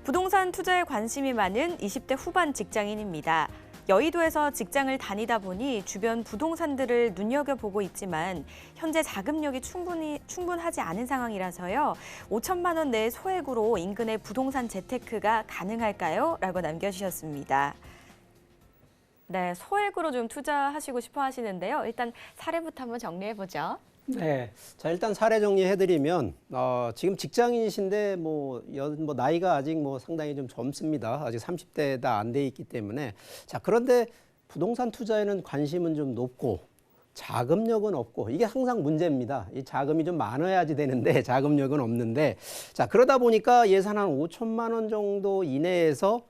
부동산 투자에 관심이 많은 20대 후반 직장인입니다. 여의도에서 직장을 다니다 보니 주변 부동산들을 눈여겨보고 있지만 현재 자금력이 충분하지 않은 상황이라서요. 5천만 원 내 소액으로 인근의 부동산 재테크가 가능할까요? 라고 남겨주셨습니다. 네, 소액으로 좀 투자하시고 싶어 하시는데요. 일단 사례부터 한번 정리해보죠. 네, 자 일단 사례 정리해드리면 지금 직장인이신데 나이가 아직 상당히 좀 젊습니다. 아직 30대가 안 돼 있기 때문에 자 그런데 부동산 투자에는 관심은 좀 높고 자금력은 없고 이게 항상 문제입니다. 이 자금이 좀 많아야지 되는데 자금력은 없는데 자 그러다 보니까 예산 한 5천만 원 정도 이내에서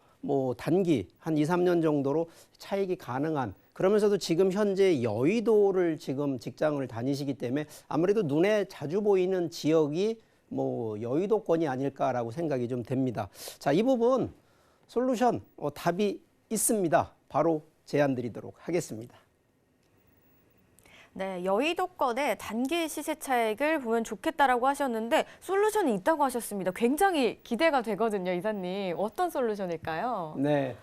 단기 한 2, 3년 정도로 차익이 가능한 그러면서도 지금 현재 여의도를 지금 직장을 다니시기 때문에 아무래도 눈에 자주 보이는 지역이 여의도권이 아닐까라고 생각이 좀 됩니다. 자, 이 부분 솔루션 답이 있습니다. 바로 제안 드리도록 하겠습니다. 네, 여의도권의 단기 시세 차익을 보면 좋겠다라고 하셨는데 솔루션이 있다고 하셨습니다. 굉장히 기대가 되거든요, 이사님. 어떤 솔루션일까요? 네,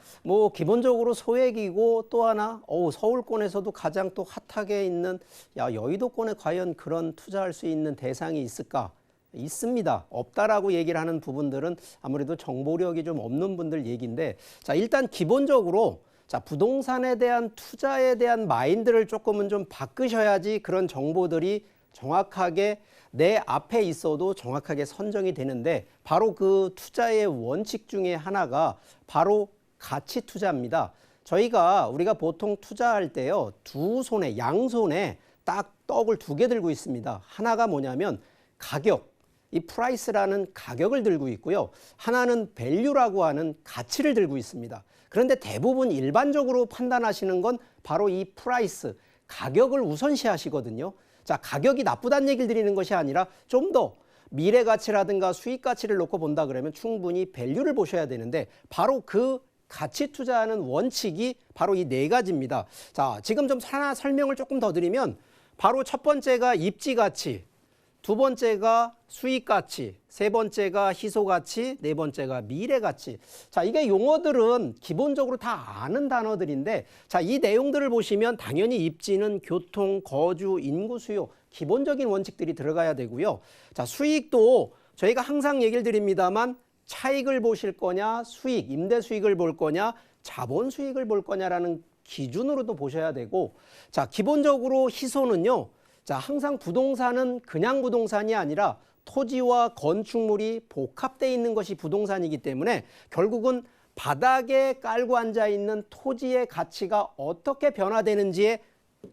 기본적으로 소액이고 또 하나 서울권에서도 가장 또 핫하게 있는 여의도권에 과연 그런 투자할 수 있는 대상이 있을까? 있습니다. 없다라고 얘기를 하는 부분들은 아무래도 정보력이 좀 없는 분들 얘기인데 자 일단 기본적으로 자, 부동산에 대한 투자에 대한 마인드를 조금은 좀 바꾸셔야지 그런 정보들이 정확하게 내 앞에 있어도 정확하게 선정이 되는데 바로 그 투자의 원칙 중에 하나가 바로 가치 투자입니다. 우리가 보통 투자할 때요. 두 손에 양손에 딱 떡을 두 개 들고 있습니다. 하나가 뭐냐면 가격, 이 프라이스라는 가격을 들고 있고요. 하나는 밸류라고 하는 가치를 들고 있습니다. 그런데 대부분 일반적으로 판단하시는 건 바로 이 프라이스, 가격을 우선시하시거든요. 자, 가격이 나쁘다는 얘기를 드리는 것이 아니라 좀 더 미래 가치라든가 수익 가치를 놓고 본다 그러면 충분히 밸류를 보셔야 되는데 바로 그 가치 투자하는 원칙이 바로 이 네 가지입니다. 자, 지금 좀 하나 설명을 조금 더 드리면 바로 첫 번째가 입지 가치, 두 번째가 수익 가치, 세 번째가 희소 가치, 네 번째가 미래 가치. 자, 이게 용어들은 기본적으로 다 아는 단어들인데 자, 이 내용들을 보시면 당연히 입지는 교통, 거주, 인구 수요 기본적인 원칙들이 들어가야 되고요. 자, 수익도 저희가 항상 얘기를 드립니다만 차익을 보실 거냐, 수익, 임대 수익을 볼 거냐, 자본 수익을 볼 거냐라는 기준으로도 보셔야 되고 자, 기본적으로 희소는요. 자, 항상 부동산은 그냥 부동산이 아니라 토지와 건축물이 복합되어 있는 것이 부동산이기 때문에 결국은 바닥에 깔고 앉아 있는 토지의 가치가 어떻게 변화되는지에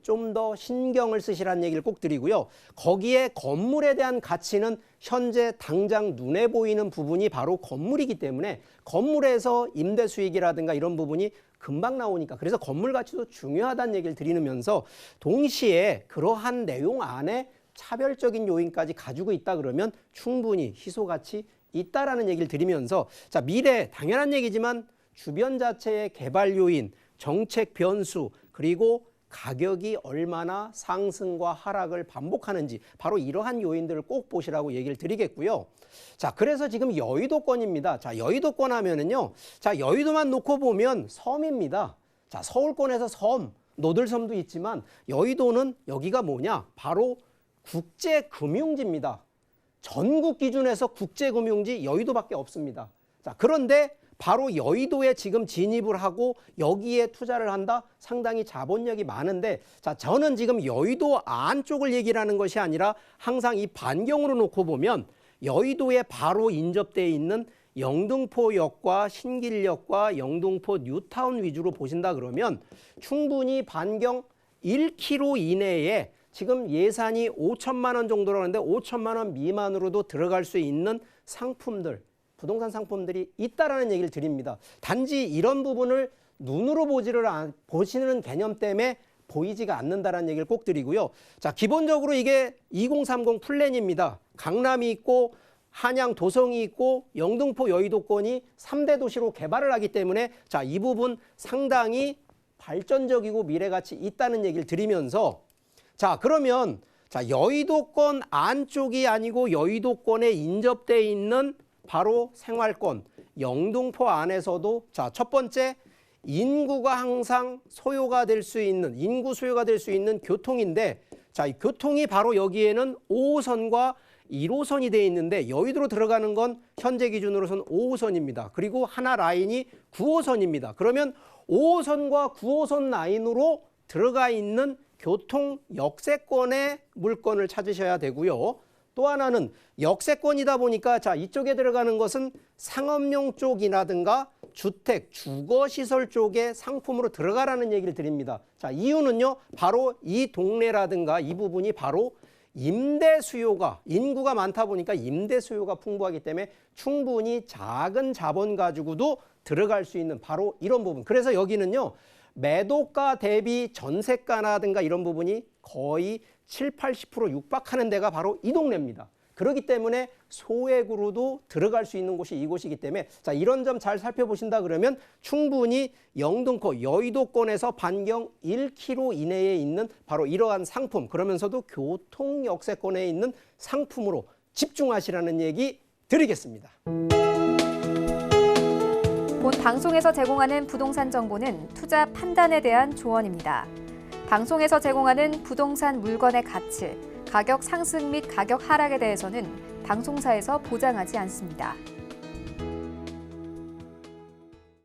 좀 더 신경을 쓰시라는 얘기를 꼭 드리고요. 거기에 건물에 대한 가치는 현재 당장 눈에 보이는 부분이 바로 건물이기 때문에 건물에서 임대 수익이라든가 이런 부분이 금방 나오니까 그래서 건물 가치도 중요하다는 얘기를 드리면서 동시에 그러한 내용 안에 차별적인 요인까지 가지고 있다 그러면 충분히 희소 가치 있다라는 얘기를 드리면서 자, 미래 당연한 얘기지만 주변 자체의 개발 요인, 정책 변수 그리고 가격이 얼마나 상승과 하락을 반복하는지 바로 이러한 요인들을 꼭 보시라고 얘기를 드리겠고요. 자, 그래서 지금 여의도권입니다. 자, 여의도권 하면은요. 자, 여의도만 놓고 보면 섬입니다. 자, 서울권에서 섬, 노들섬도 있지만 여의도는 여기가 뭐냐? 바로 국제금융지입니다. 전국 기준에서 국제금융지 여의도밖에 없습니다. 자, 그런데 바로 여의도에 지금 진입을 하고 여기에 투자를 한다? 상당히 자본력이 많은데 자, 저는 지금 여의도 안쪽을 얘기를 하는 것이 아니라 항상 이 반경으로 놓고 보면 여의도에 바로 인접되어 있는 영등포역과 신길역과 영등포 뉴타운 위주로 보신다 그러면 충분히 반경 1km 이내에 지금 예산이 5천만 원 정도라고 하는데 5천만 원 미만으로도 들어갈 수 있는 상품들 부동산 상품들이 있다라는 얘기를 드립니다. 단지 이런 부분을 눈으로 보시는 개념 때문에 보이지가 않는다라는 얘기를 꼭 드리고요. 자, 기본적으로 이게 2030 플랜입니다. 강남이 있고 한양 도성이 있고 영등포 여의도권이 3대 도시로 개발을 하기 때문에 자, 이 부분 상당히 발전적이고 미래가치 있다는 얘기를 드리면서 자, 그러면 자, 여의도권 안쪽이 아니고 여의도권에 인접되어 있는 바로 생활권, 영등포 안에서도 자, 첫 번째 인구가 항상 소요가 될 수 있는 인구 소요가 될 수 있는 교통인데 자, 이 교통이 바로 여기에는 5호선과 1호선이 되어 있는데 여의도로 들어가는 건 현재 기준으로선 5호선입니다. 그리고 하나 라인이 9호선입니다. 그러면 5호선과 9호선 라인으로 들어가 있는 교통 역세권의 물건을 찾으셔야 되고요. 또 하나는 역세권이다 보니까 자, 이쪽에 들어가는 것은 상업용 쪽이라든가 주택, 주거시설 쪽의 상품으로 들어가라는 얘기를 드립니다. 자, 이유는요, 바로 이 동네라든가 이 부분이 바로 임대 수요가, 인구가 많다 보니까 임대 수요가 풍부하기 때문에 충분히 작은 자본 가지고도 들어갈 수 있는 바로 이런 부분. 그래서 여기는요, 매도가 대비 전세가라든가 이런 부분이 거의 7, 80% 육박하는 데가 바로 이 동네입니다. 그렇기 때문에 소액으로도 들어갈 수 있는 곳이 이곳이기 때문에 자, 이런 점 잘 살펴보신다 그러면 충분히 영등포, 여의도권에서 반경 1km 이내에 있는 바로 이러한 상품, 그러면서도 교통 역세권에 있는 상품으로 집중하시라는 얘기 드리겠습니다. 본 방송에서 제공하는 부동산 정보는 투자 판단에 대한 조언입니다. 방송에서 제공하는 부동산 물건의 가치, 가격 상승 및 가격 하락에 대해서는 방송사에서 보장하지 않습니다.